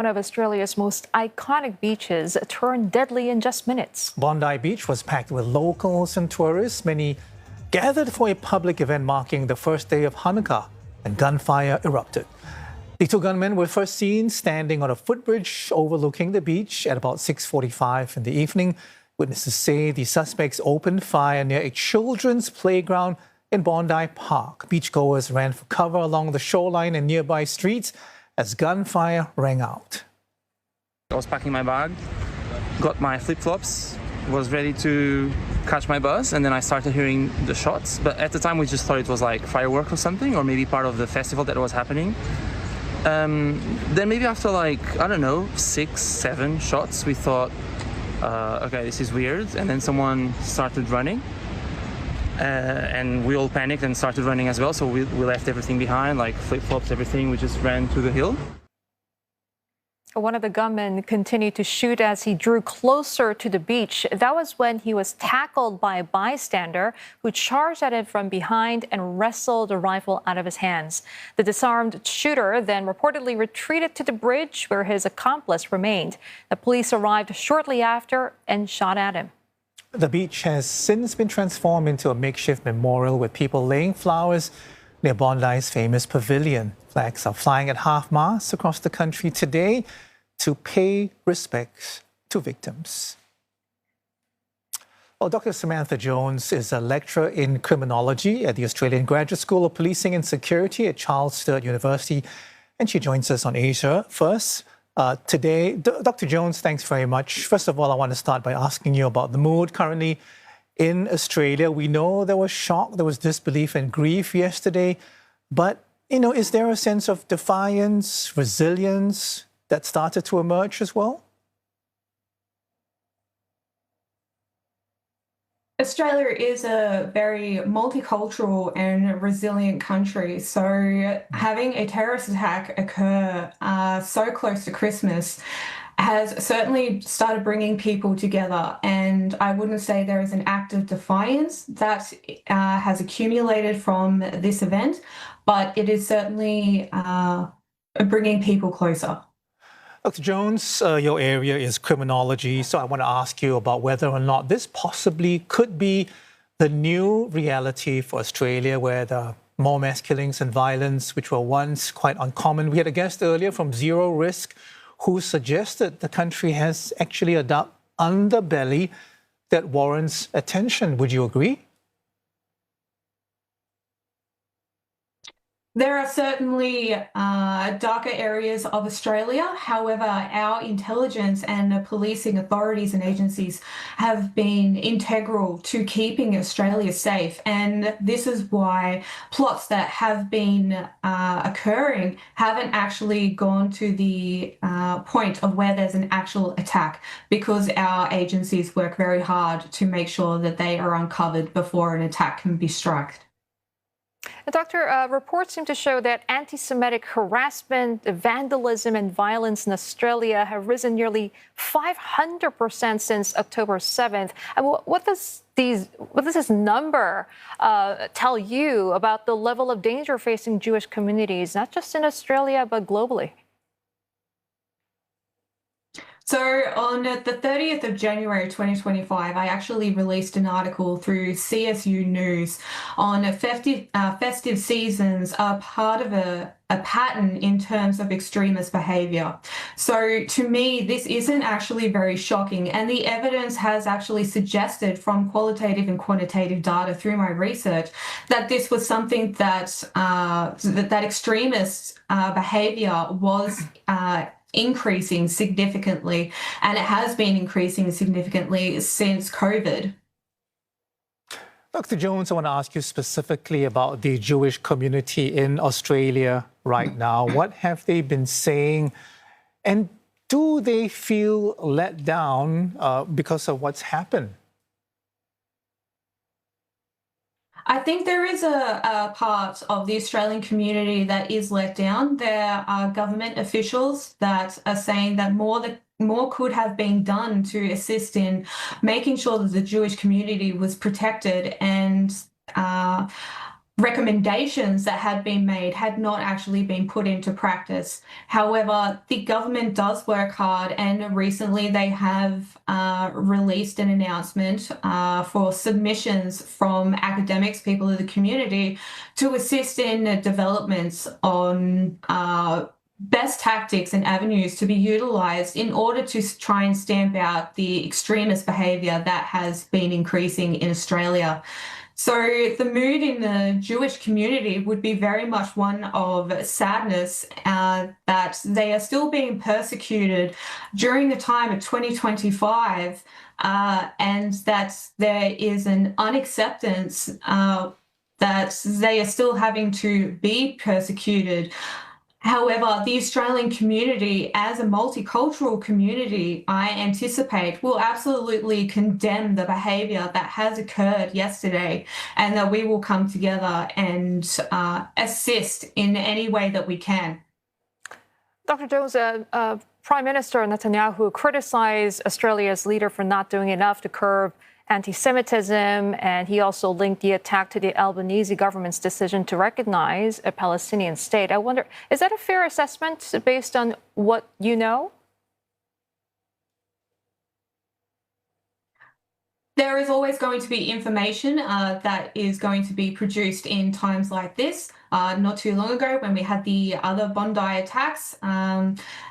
One of Australia's most iconic beaches turned deadly in just minutes. Bondi Beach was packed with locals and tourists. Many gathered for a public event marking the first day of Hanukkah, and gunfire erupted. The two gunmen were first seen standing on a footbridge overlooking the beach at about 6:45 in the evening. Witnesses say the suspects opened fire near a children's playground in Bondi Park. Beachgoers ran for cover along the shoreline and nearby streets as gunfire rang out. I was packing my bag, got my flip-flops, was ready to catch my bus, and then I started hearing the shots. But at the time we just thought it was like firework or something, or maybe part of the festival that was happening. Then maybe after like, I don't know, 6, 7 shots, we thought, okay, this is weird. And then someone started running. And we all panicked and started running as well. So we left everything behind, like flip-flops, everything. We just ran to the hill. One of the gunmen continued to shoot as he drew closer to the beach. That was when he was tackled by a bystander who charged at him from behind and wrestled a rifle out of his hands. The disarmed shooter then reportedly retreated to the bridge where his accomplice remained. The police arrived shortly after and shot at him. The beach has since been transformed into a makeshift memorial with people laying flowers near Bondi's famous pavilion. Flags are flying at half-mast across the country today to pay respects to victims. Well, Dr. Samantha Jones is a lecturer in criminology at the Australian Graduate School of Policing and Security at Sturt University, and she joins us on Asia First. Today, Dr. Jones, thanks very much. First of all, I want to start by asking you about the mood currently in Australia. We know there was shock, there was disbelief and grief yesterday, but, is there a sense of defiance, resilience that started to emerge as well? Australia is a very multicultural and resilient country, so having a terrorist attack occur so close to Christmas has certainly started bringing people together, and I wouldn't say there is an act of defiance that has accumulated from this event, but it is certainly bringing people closer. Dr. Jones, your area is criminology, so I want to ask you about whether or not this possibly could be the new reality for Australia, where there are more mass killings and violence, which were once quite uncommon. We had a guest earlier from Zero Risk who suggested the country has actually a dark underbelly that warrants attention. Would you agree? There are certainly darker areas of Australia. However, our intelligence and the policing authorities and agencies have been integral to keeping Australia safe. And this is why plots that have been occurring haven't actually gone to the point of where there's an actual attack, because our agencies work very hard to make sure that they are uncovered before an attack can be struck. Doctor, reports seem to show that anti-Semitic harassment, vandalism and violence in Australia have risen nearly 500% since October 7th. What does this number tell you about the level of danger facing Jewish communities, not just in Australia, but globally? So on the 30th of January 2025, I actually released an article through CSU News on festive seasons are part of a pattern in terms of extremist behaviour. So to me, this isn't actually very shocking, and the evidence has actually suggested from qualitative and quantitative data through my research that this was something that that extremist behaviour was increasing significantly, and it has been increasing significantly since COVID. Dr. Jones, I want to ask you specifically about the Jewish community in Australia right now. What have they been saying, and do they feel let down because of what's happened? I think there is a part of the Australian community that is let down. There are government officials that are saying that more could have been done to assist in making sure that the Jewish community was protected, and recommendations that had been made had not actually been put into practice. However, the government does work hard, and recently they have released an announcement for submissions from academics, people of the community, to assist in developments on best tactics and avenues to be utilised in order to try and stamp out the extremist behaviour that has been increasing in Australia. So the mood in the Jewish community would be very much one of sadness that they are still being persecuted during the time of 2025 and that there is an unacceptance that they are still having to be persecuted. However, the Australian community, as a multicultural community, I anticipate will absolutely condemn the behaviour that has occurred yesterday, and that we will come together and assist in any way that we can. Dr. Jones, Prime Minister Netanyahu criticized Australia's leader for not doing enough to curb anti-Semitism, and he also linked the attack to the Albanese government's decision to recognize a Palestinian state. I wonder, is that a fair assessment based on what you know? There is always going to be information that is going to be produced in times like this. Not too long ago, when we had the other Bondi attacks,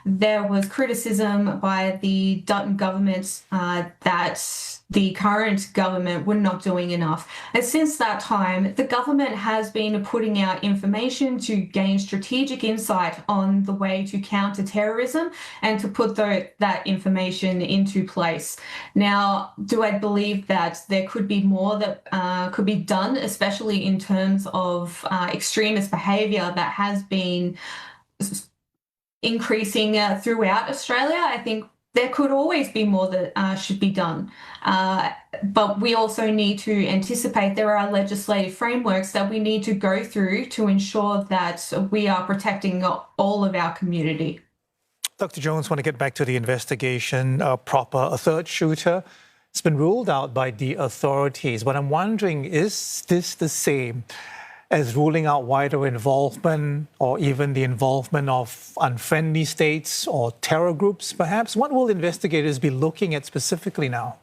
there was criticism by the Dutton government that the current government were not doing enough. And since that time, the government has been putting out information to gain strategic insight on the way to counter terrorism and to put that information into place. Now, do I believe that there could be more that could be done, especially in terms of extremist behaviour that has been increasing throughout Australia? I think there could always be more that should be done. But we also need to anticipate there are legislative frameworks that we need to go through to ensure that we are protecting all of our community. Dr. Jones, want to get back to the investigation proper. A third shooter has been ruled out by the authorities. But I'm wondering, is this the same as ruling out wider involvement, or even the involvement of unfriendly states or terror groups, perhaps? What will investigators be looking at specifically now?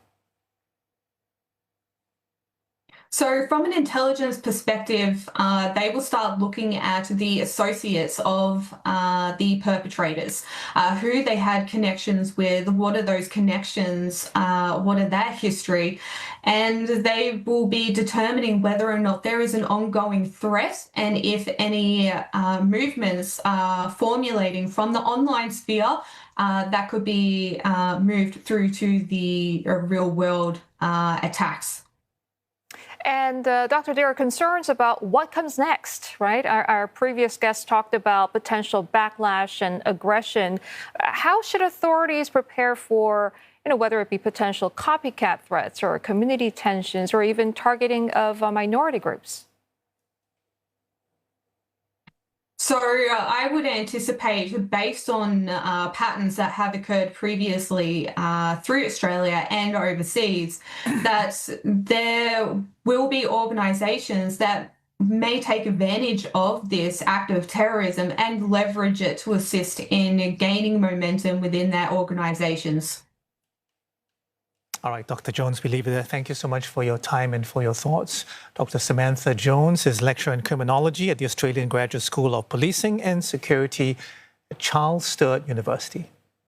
So from an intelligence perspective, they will start looking at the associates of the perpetrators, who they had connections with, what are those connections, what are their history, and they will be determining whether or not there is an ongoing threat, and if any movements are formulating from the online sphere that could be moved through to the real world attacks. And Dr. there are concerns about what comes next, right? Our previous guest talked about potential backlash and aggression. How should authorities prepare for, whether it be potential copycat threats or community tensions or even targeting of minority groups? So I would anticipate, based on patterns that have occurred previously through Australia and overseas, that there will be organisations that may take advantage of this act of terrorism and leverage it to assist in gaining momentum within their organisations. All right, Dr. Jones, we leave it there. Thank you so much for your time and for your thoughts. Dr. Samantha Jones is lecturer in criminology at the Australian Graduate School of Policing and Security at Sturt University.